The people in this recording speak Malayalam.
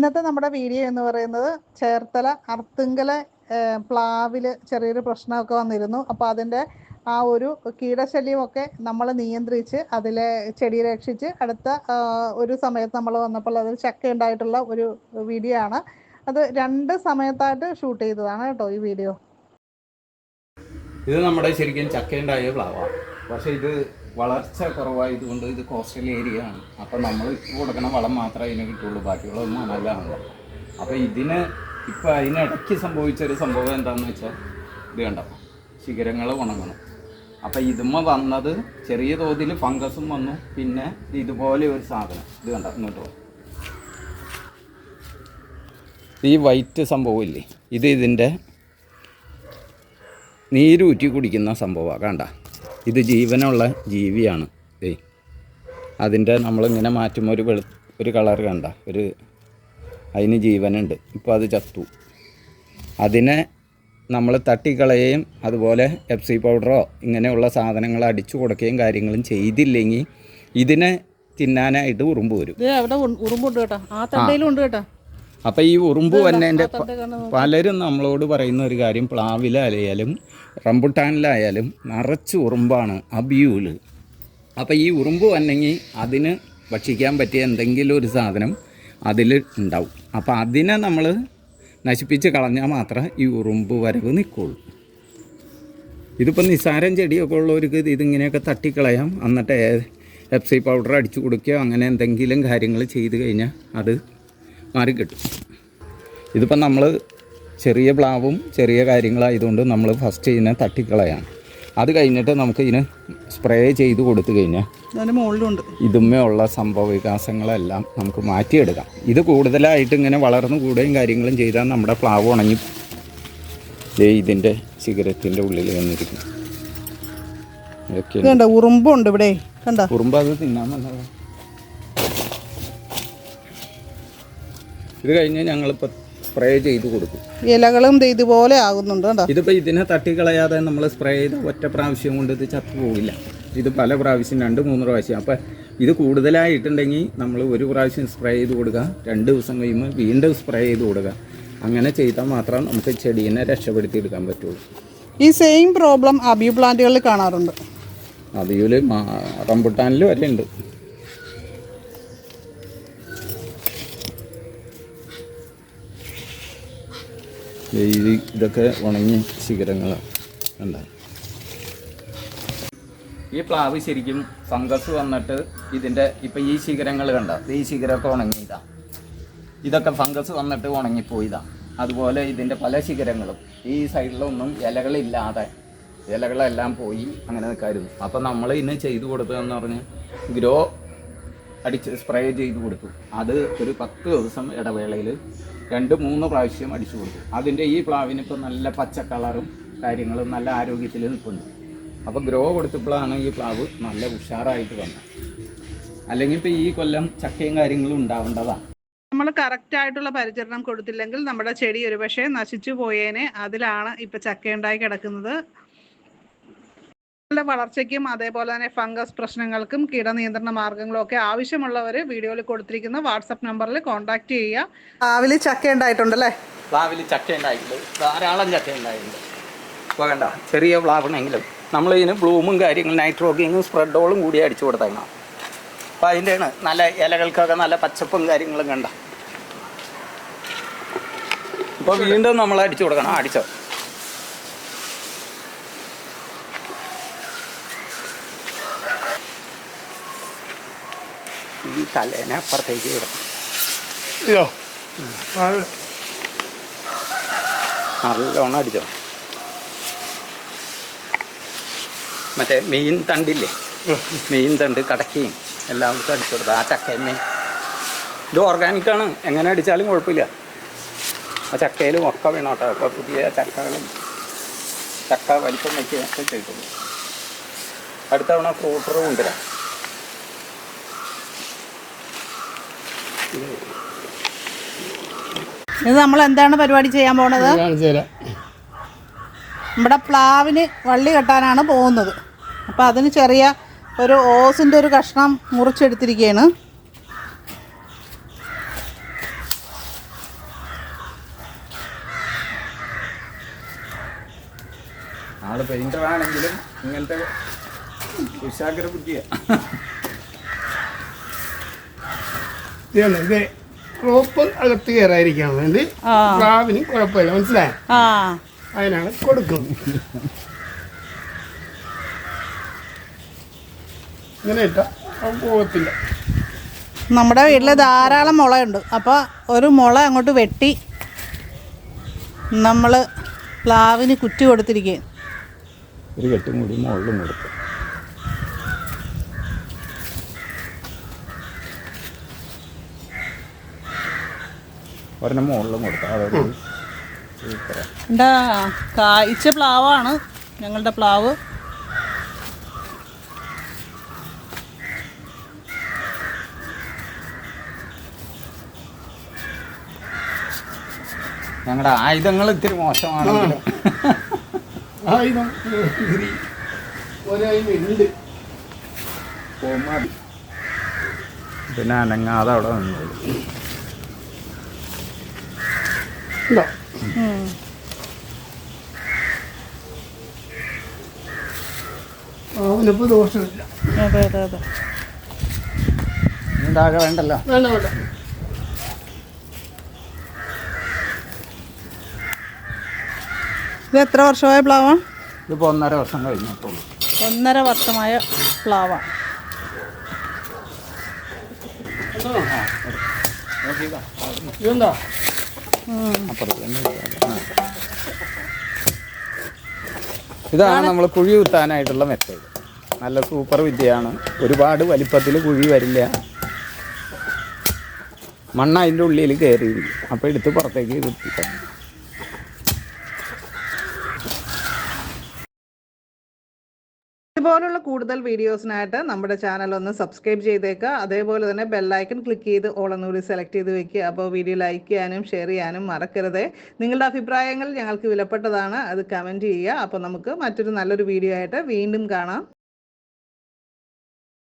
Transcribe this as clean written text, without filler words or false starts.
ഇന്നത്തെ നമ്മുടെ വീഡിയോ എന്ന് പറയുന്നത് ചേർത്തല അർത്തുങ്കല പ്ലാവിൽ ചെറിയൊരു പ്രശ്നമൊക്കെ വന്നിരുന്നു. അപ്പോൾ അതിൻ്റെ ആ ഒരു കീടശല്യമൊക്കെ നമ്മൾ നിയന്ത്രിച്ച് അതിലെ ചെടി രക്ഷിച്ച് അടുത്ത ഒരു സമയത്ത് നമ്മൾ വന്നപ്പോൾ അതിൽ ചക്ക ഉണ്ടായിട്ടുള്ള ഒരു വീഡിയോ ആണ്. അത് 2 സമയത്തായിട്ട് ഷൂട്ട് ചെയ്തതാണ് കേട്ടോ ഈ വീഡിയോ. ഇത് നമ്മുടെ ശരിക്കും ചക്കയുണ്ടായ പ്ലാവാണ്. പക്ഷേ ഇത് വളർച്ച കുറവായതുകൊണ്ട് ഇത് കോസ്റ്റൽ ഏരിയ ആണ്. അപ്പം നമ്മൾ കൊടുക്കണ വളം മാത്രമേ ഇതിന് കിട്ടുള്ളൂ, ബാക്കിയുള്ളതൊന്നും അനല്ലാണല്ലോ. അപ്പോൾ ഇതിന് ഇപ്പം അതിനിടയ്ക്ക് സംഭവിച്ചൊരു സംഭവം എന്താണെന്ന് വെച്ചാൽ ഇത് കണ്ടോ, ശിഖരങ്ങൾ ഉണങ്ങണം. അപ്പം ഇതുമ്മ വന്നത് ചെറിയ തോതിൽ ഫംഗസും വന്നു. പിന്നെ ഇതുപോലെ ഒരു സാധനം ഇത് കണ്ടോ, ഇങ്ങോട്ട് പോകും. ഈ വൈറ്റ് സംഭവമില്ലേ, ഇത് ഇതിൻ്റെ നീരൂറ്റി കുടിക്കുന്ന സംഭവമാണ്. കണ്ട, ഇത് ജീവനുള്ള ജീവിയാണ്. അതിൻ്റെ നമ്മളിങ്ങനെ മാറ്റുമ്പോൾ ഒരു കളർ കണ്ട, അതിന് ജീവനുണ്ട്. ഇപ്പോൾ അത് ചത്തു. അതിനെ നമ്മൾ തട്ടിക്കളയുകയും അതുപോലെ എഫ്സി പൗഡറോ ഇങ്ങനെയുള്ള സാധനങ്ങൾ അടിച്ചു കൊടുക്കുകയും കാര്യങ്ങളും ചെയ്തില്ലെങ്കിൽ ഇതിനെ തിന്നാനായിട്ട് ഉറുമ്പ് വരും. അപ്പോൾ ഈ ഉറുമ്പ് വന്നതിൻ്റെ പലരും നമ്മളോട് പറയുന്ന ഒരു കാര്യം, പ്ലാവിലായാലും റംബുട്ടാനിലായാലും നിറച്ച് ഉറുമ്പാണ്, അബിയൂല്. അപ്പോൾ ഈ ഉറുമ്പ് വന്നെങ്കിൽ അതിന് ഭക്ഷിക്കാൻ പറ്റിയ എന്തെങ്കിലും ഒരു സാധനം അതിൽ ഉണ്ടാവും. അപ്പോൾ അതിനെ നമ്മൾ നശിപ്പിച്ച് കളഞ്ഞാൽ മാത്രമേ ഈ ഉറുമ്പ് വരവ് നിൽക്കുള്ളൂ. ഇതിപ്പോൾ നിസ്സാരം ചെടിയൊക്കെ ഉള്ളവർക്ക് ഇതിങ്ങനെയൊക്കെ തട്ടിക്കളയാം. എന്നിട്ട് എഫ്സി പൗഡർ അടിച്ചു കൊടുക്കുകയോ അങ്ങനെ എന്തെങ്കിലും കാര്യങ്ങൾ ചെയ്ത് കഴിഞ്ഞാൽ അത് മാറിക്കിട്ടും. ഇതിപ്പോൾ നമ്മൾ ചെറിയ പ്ലാവും ചെറിയ കാര്യങ്ങളായതുകൊണ്ട് നമ്മൾ ഫസ്റ്റ് ഇതിനെ തട്ടിക്കളയാണ്. അത് കഴിഞ്ഞിട്ട് നമുക്ക് ഇതിന് സ്പ്രേ ചെയ്ത് കൊടുത്തു കഴിഞ്ഞാൽ ഇതുമ്മേ ഉള്ള സംഭവ വികാസങ്ങളെല്ലാം നമുക്ക് മാറ്റിയെടുക്കാം. ഇത് കൂടുതലായിട്ട് ഇങ്ങനെ വളർന്നു കൂടുകയും കാര്യങ്ങളും ചെയ്താൽ നമ്മുടെ പ്ലാവ് ഉണങ്ങി ഇതിൻ്റെ ശിഖരത്തിൻ്റെ ഉള്ളിൽ വന്നിരിക്കും. ഇതൊക്കെ ഉറുമ്പുണ്ട് ഇവിടെ, ഉറുമ്പ് അത് തിന്നാൻ വന്നതാണ്. ഇത് കഴിഞ്ഞ് ഞങ്ങളിപ്പോൾ സ്പ്രേ ചെയ്ത് കൊടുക്കും. ഇലകളും ഇതുപോലെ ആകുന്നുണ്ട്. ഇതിപ്പോൾ ഇതിനെ തട്ടിക്കളയാതെ നമ്മൾ സ്പ്രേ ചെയ്ത് ഒറ്റ പ്രാവശ്യം കൊണ്ട് ഇത് ചത്തു പോകില്ല. ഇത് പല പ്രാവശ്യം 2-3 പ്രാവശ്യം. അപ്പോൾ ഇത് കൂടുതലായിട്ടുണ്ടെങ്കിൽ നമ്മൾ ഒരു പ്രാവശ്യം സ്പ്രേ ചെയ്ത് കൊടുക്കുക, 2 ദിവസം കഴിയുമ്പോൾ വീണ്ടും സ്പ്രേ ചെയ്ത് കൊടുക്കുക. അങ്ങനെ ചെയ്താൽ മാത്രം നമുക്ക് ചെടീനെ രക്ഷപ്പെടുത്തിയെടുക്കാൻ പറ്റുള്ളൂ. ഈ സെയിം പ്രോബ്ലം അബിയു പ്ലാന്റുകളിൽ കാണാറുണ്ട്. അബിയൂല് റംബുട്ടാനിൽ വരെ ഉണ്ട്. ഇതൊക്കെ ഉണങ്ങിയ ശിഖരങ്ങളാണ്. ഉണ്ടാകും. ഈ പ്ലാവ് ശരിക്കും ഫംഗസ് വന്നിട്ട് ഇതിൻ്റെ ഇപ്പം ഈ ശിഖരങ്ങൾ കണ്ട, ഈ ശിഖരമൊക്കെ ഉണങ്ങിയതാണ്. ഇതൊക്കെ ഫംഗസ് വന്നിട്ട് ഉണങ്ങിപ്പോയതാണ്. അതുപോലെ ഇതിൻ്റെ പല ശിഖരങ്ങളും ഈ സൈഡിലൊന്നും ഇലകളില്ലാതെ, ഇലകളെല്ലാം പോയി അങ്ങനെ നിൽക്കായിരുന്നു. അപ്പം നമ്മൾ ഇന്ന് ചെയ്തു കൊടുത്തതെന്ന് പറഞ്ഞാൽ ഗ്രോ അടിച്ച് സ്പ്രേ ചെയ്ത് കൊടുത്തു. അത് ഒരു 10 ദിവസം ഇടവേളയിൽ 2-3 പ്രാവശ്യം അടിച്ചു കൊടുത്തു. അതിൻ്റെ ഈ പ്ലാവിന് ഇപ്പോൾ നല്ല പച്ച കളറും കാര്യങ്ങളും നല്ല ആരോഗ്യത്തിൽ നിൽക്കുന്നുണ്ട്. അപ്പോൾ ഗ്രോ കൊടുത്തപ്പോഴാണ് ഈ പ്ലാവ് നല്ല ഉഷാറായിട്ട് വന്നത്. അല്ലെങ്കിൽ ഇപ്പോൾ ഈ കൊല്ലം ചക്കയും കാര്യങ്ങളും ഉണ്ടാവേണ്ടതാണ്. നമ്മൾ കറക്റ്റായിട്ടുള്ള പരിചരണം കൊടുത്തില്ലെങ്കിൽ നമ്മുടെ ചെടി ഒരുപക്ഷെ നശിച്ചു പോയേനെ. അതിലാണ് ഇപ്പോൾ ചക്ക ഉണ്ടായി കിടക്കുന്നത്. വളർച്ചയ്ക്കും അതേപോലെ തന്നെ ഫംഗസ് പ്രശ്നങ്ങൾക്കും കീടനിയന്ത്രണ മാർഗങ്ങളും ഒക്കെ ആവശ്യമുള്ളവർ വീഡിയോയിൽ കൊടുത്തിരിക്കുന്ന വാട്സപ്പ് നമ്പറിൽ കോൺടാക്ട് ചെയ്യുക. പ്ലാവിൽ ചക്ക ഉണ്ടായിട്ടുണ്ടല്ലേ? പ്ലാവിൽ ചക്ക ഉണ്ടായിട്ടുണ്ട്, ധാരാളം ചക്ക ഉണ്ടായിട്ടുണ്ട്. ഇപ്പോൾ കണ്ട ചെറിയ പ്ലാവണെങ്കിലും നമ്മളിതിന് ബ്ലൂമും കാര്യങ്ങളും നൈട്രോഗിങ്ങും സ്പ്രെഡോളും കൂടി അടിച്ചു കൊടുത്തേക്കണം. അപ്പോൾ അതിൻ്റെയാണ് നല്ല ഇലകൾക്കൊക്കെ നല്ല പച്ചപ്പും കാര്യങ്ങളും കണ്ട. ഇപ്പോൾ വീണ്ടും നമ്മൾ അടിച്ചു കൊടുക്കണം. അടിച്ചോ ഈ തലേനെ അപ്പുറത്തേക്ക് വിടണം. നല്ലോണം അടിച്ചോ. മറ്റേ മെയിൻ തണ്ടില്ലേ, മെയിൻ തണ്ട് കടക്കയും എല്ലാവർക്കും അടിച്ചു കൊടുത്തത്. ആ ചക്കയമ്മേ ഇത് ഓർഗാനിക്കാണ്, എങ്ങനെ അടിച്ചാലും കുഴപ്പമില്ല. ആ ചക്കയിലും ഒക്കെ വേണോട്ടോ. ഇപ്പോൾ പുതിയ ചക്കകളും ചക്ക വലിപ്പം വയ്ക്കുകയൊക്കെ ചെയ്തോളൂ. അടുത്ത തവണ ഫ്രൂട്ടർ കൊണ്ടുവരാം. ഇത് നമ്മൾ എന്താണ് പരിപാടി ചെയ്യാൻ പോണത്? നമ്മുടെ പ്ലാവിന് വള്ളി കെട്ടാനാണ് പോകുന്നത്. അപ്പോൾ അതിന് ചെറിയ ഒരു ഓസിൻ്റെ ഒരു കഷ്ണം മുറിച്ചെടുത്തിരിക്കുകയാണ്. നമ്മുടെ പെയിൻറ്റർ ആണെങ്കിലും ഇങ്ങനത്തെ കുശാഗ്ര ബുദ്ധിയാണ്. ഇത് റോപ്പ് അകത്ത് കയറാതിരിക്കാൻ വേണ്ടി പ്ലാവിന് കുഴപ്പമില്ല, മനസ്സിലായോ? അതിനാണ് കൊടുക്കുന്നത്. ഇങ്ങനെ ഇട്ടാ പോകത്തില്ല. നമ്മുടെ വീട്ടിൽ ധാരാളം മുളയുണ്ട്. അപ്പോൾ ഒരു മുള അങ്ങോട്ട് വെട്ടി നമ്മൾ പ്ലാവിന് കുറ്റി കൊടുത്തിരിക്കുകയും ഒരു കെട്ടും കൂടി മുകളിലും കൊടുക്കും. ഒരെണ്ണം മുകളിലും കൊടുക്കാം. അതൊരു എന്താ കായ്ച്ച പ്ലാവാണ് ഞങ്ങളുടെ പ്ലാവ്. ഞങ്ങളുടെ ആയുധങ്ങൾ ഇത്തിരി മോശമാണെങ്കിലും ആയുധം ഒരായുധമുണ്ട്. പിന്നെ അനങ്ങാതെ അവിടെ നിന്നത്. അവനിപ്പോൾ ദോഷമില്ല. അതെ അതെ അതെ. ഇതാകെ വേണ്ടല്ലോ. വേണ്ട വേണ്ട. ഇത് എത്ര വർഷമായ പ്ലാവാണ്? ഇതിപ്പോൾ 1.5 വർഷം കഴിഞ്ഞിട്ടുള്ളൂ. 1.5 വർഷമായ പ്ലാവാണ്. ഇതെന്താ? ഇതാണ് നമ്മൾ കുഴി കുത്താനായിട്ടുള്ള മെത്തേഡ്. നല്ല സൂപ്പർ വിദ്യയാണ്. ഒരുപാട് വലിപ്പത്തിൽ കുഴി വരില്ല. മണ്ണ് അതിൻ്റെ ഉള്ളിൽ കയറി അപ്പോൾ എടുത്ത് പുറത്തേക്ക് കുത്തിക്കാം. ഇതുപോലുള്ള കൂടുതൽ വീഡിയോസിനായിട്ട് നമ്മുടെ ചാനൽ ഒന്ന് സബ്സ്ക്രൈബ് ചെയ്തേക്കുക. അതേപോലെ തന്നെ ബെല്ലൈക്കൺ ക്ലിക്ക് ചെയ്ത് ഓൾ എന്നൂടി സെലക്ട് ചെയ്ത് വെക്കുക. അപ്പോൾ വീഡിയോ ലൈക്ക് ചെയ്യാനും ഷെയർ ചെയ്യാനും മറക്കരുത്. നിങ്ങളുടെ അഭിപ്രായങ്ങൾ ഞങ്ങൾക്ക് വിലപ്പെട്ടതാണ്, അത് കമൻറ്റ് ചെയ്യുക. അപ്പോൾ നമുക്ക് മറ്റൊരു നല്ലൊരു വീഡിയോ ആയിട്ട് വീണ്ടും കാണാം.